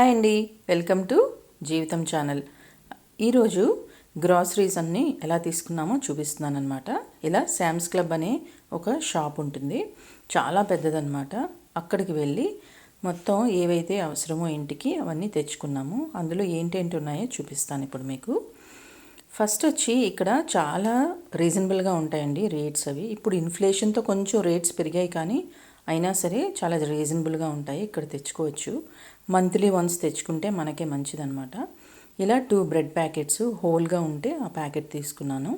Hi అండి, welcome to జీవితం channel. ఈరోజు గ్రాసరీస్ అన్నీ ఎలా తీసుకున్నామో చూపిస్తున్నాను అనమాట. ఇలా శామ్స్ క్లబ్ అనే ఒక షాప్ ఉంటుంది, చాలా పెద్దదన్నమాట. అక్కడికి వెళ్ళి మొత్తం ఏవైతే అవసరమో ఇంటికి అవన్నీ తెచ్చుకున్నాము. అందులో ఏంటేంటి ఉన్నాయో చూపిస్తాను ఇప్పుడు మీకు. ఫస్ట్ వచ్చి ఇక్కడ చాలా రీజనబుల్గా ఉంటాయండి రేట్స్. అవి ఇప్పుడు ఇన్ఫ్లేషన్తో కొంచెం రేట్స్ పెరిగాయి, కానీ అయినా సరే చాలా రీజనబుల్గా ఉంటాయి. ఇక్కడ తెచ్చుకోవచ్చు. మంత్లీ వన్స్ తెచ్చుకుంటే మనకే మంచిదన్నమాట. ఇలా 2 బ్రెడ్ ప్యాకెట్స్ హోల్గా ఉంటే ఆ ప్యాకెట్ తీసుకున్నాను.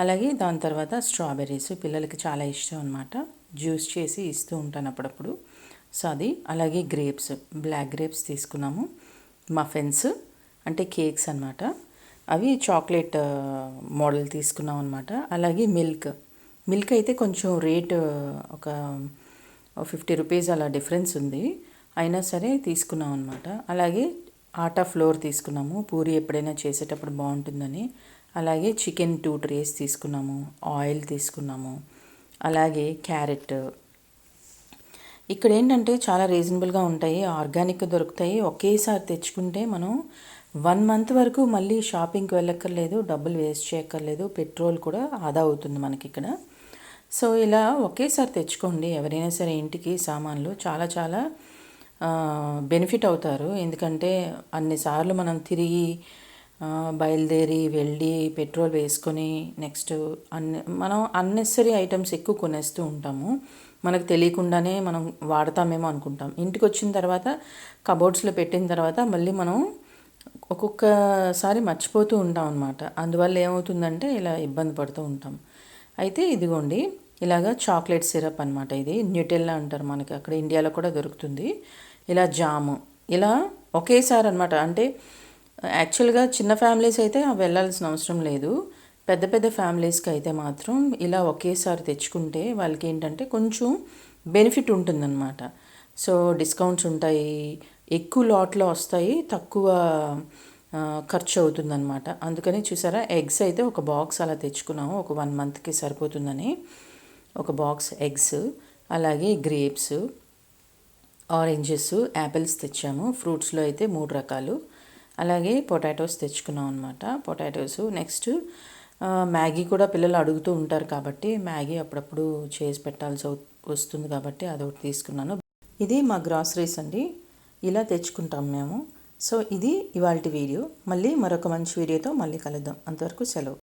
అలాగే దాని తర్వాత స్ట్రాబెర్రీస్ పిల్లలకి చాలా ఇష్టం అనమాట. జ్యూస్ చేసి ఇస్తూ ఉంటాను అప్పుడప్పుడు. సో అది, అలాగే గ్రేప్స్, బ్లాక్ గ్రేప్స్ తీసుకున్నాము. మఫిన్స్ అంటే కేక్స్ అనమాట, అవి చాక్లెట్ మోడల్ తీసుకున్నాం అనమాట. అలాగే మిల్క్ అయితే కొంచెం రేట్ ఒక 50 రూపీస్ అలా డిఫరెన్స్ ఉంది, అయినా సరే తీసుకున్నాం అనమాట. అలాగే ఆటా ఫ్లోర్ తీసుకున్నాము, పూరి ఎప్పుడైనా చేసేటప్పుడు బాగుంటుందని. అలాగే చికెన్ 2 ట్రేస్ తీసుకున్నాము. ఆయిల్ తీసుకున్నాము. అలాగే క్యారెట్. ఇక్కడ ఏంటంటే చాలా రీజనబుల్గా ఉంటాయి, ఆర్గానిక్ దొరుకుతాయి. ఒకేసారి తెచ్చుకుంటే మనం 1 మంత్ వరకు మళ్ళీ షాపింగ్కి వెళ్ళక్కర్లేదు, డబ్బులు వేస్ట్ చేయక్కర్లేదు, పెట్రోల్ కూడా ఆదా అవుతుంది మనకి ఇక్కడ. సో ఇలా ఒకేసారి తెచ్చుకోండి, ఎవరైనా సరే ఇంటికి సామాన్లు చాలా చాలా బెనిఫిట్ అవుతారు. ఎందుకంటే అన్నిసార్లు మనం తిరిగి బయలుదేరి వెళ్ళి పెట్రోల్ వేసుకొని నెక్స్ట్ మనం అన్నెసరీ ఐటమ్స్ ఎక్కువ కొనేస్తూ ఉంటాము. మనకు తెలియకుండానే మనం వాడతామేమో అనుకుంటాం. ఇంటికి వచ్చిన తర్వాత కబోర్డ్స్లో పెట్టిన తర్వాత మళ్ళీ మనం ఒక్కొక్కసారి మర్చిపోతూ ఉంటాం అనమాట. అందువల్ల ఏమవుతుందంటే ఇలా ఇబ్బంది పడుతూ ఉంటాం. అయితే ఇదిగోండి, ఇలాగా చాక్లెట్ సిరప్ అనమాట. ఇది న్యూటెల్లా అంటారు, మనకి అక్కడ ఇండియాలో కూడా దొరుకుతుంది. ఇలా జాము, ఇలా ఒకేసారి అనమాట. అంటే యాక్చువల్గా చిన్న ఫ్యామిలీస్ అయితే వెళ్ళాల్సిన అవసరం లేదు. పెద్ద పెద్ద ఫ్యామిలీస్కి అయితే మాత్రం ఇలా ఒకేసారి తెచ్చుకుంటే వాళ్ళకి ఏంటంటే కొంచెం బెనిఫిట్ ఉంటుందన్నమాట. సో డిస్కౌంట్స్ ఉంటాయి, ఎక్కువ లాట్లో వస్తాయి, తక్కువ ఖర్చు అవుతుందన్నమాట. అందుకని చూసారా, ఎగ్స్ అయితే ఒక బాక్స్ అలా తెచ్చుకున్నాము, ఒక 1 మంత్కి సరిపోతుందని ఒక బాక్స్ ఎగ్స్. అలాగే గ్రేప్స్, ఆరెంజెస్, యాపిల్స్ తెచ్చాము. ఫ్రూట్స్లో అయితే 3 రకాలు. అలాగే పొటాటోస్ తెచ్చుకున్నాం అనమాట. పొటాటోస్, నెక్స్ట్ మ్యాగీ కూడా పిల్లలు అడుగుతూ ఉంటారు కాబట్టి మ్యాగీ అప్పుడప్పుడు చేసి పెట్టాల్సి వస్తుంది కాబట్టి అదొకటి తీసుకున్నాను. ఇది మా గ్రాసరీస్ అండి, ఇలా తెచ్చుకుంటాం మేము. సో ఇది ఇవాల్టి వీడియో. మళ్ళీ మరొక మంచి వీడియోతో మళ్ళీ కలుద్దాం. అంతవరకు సెలవు.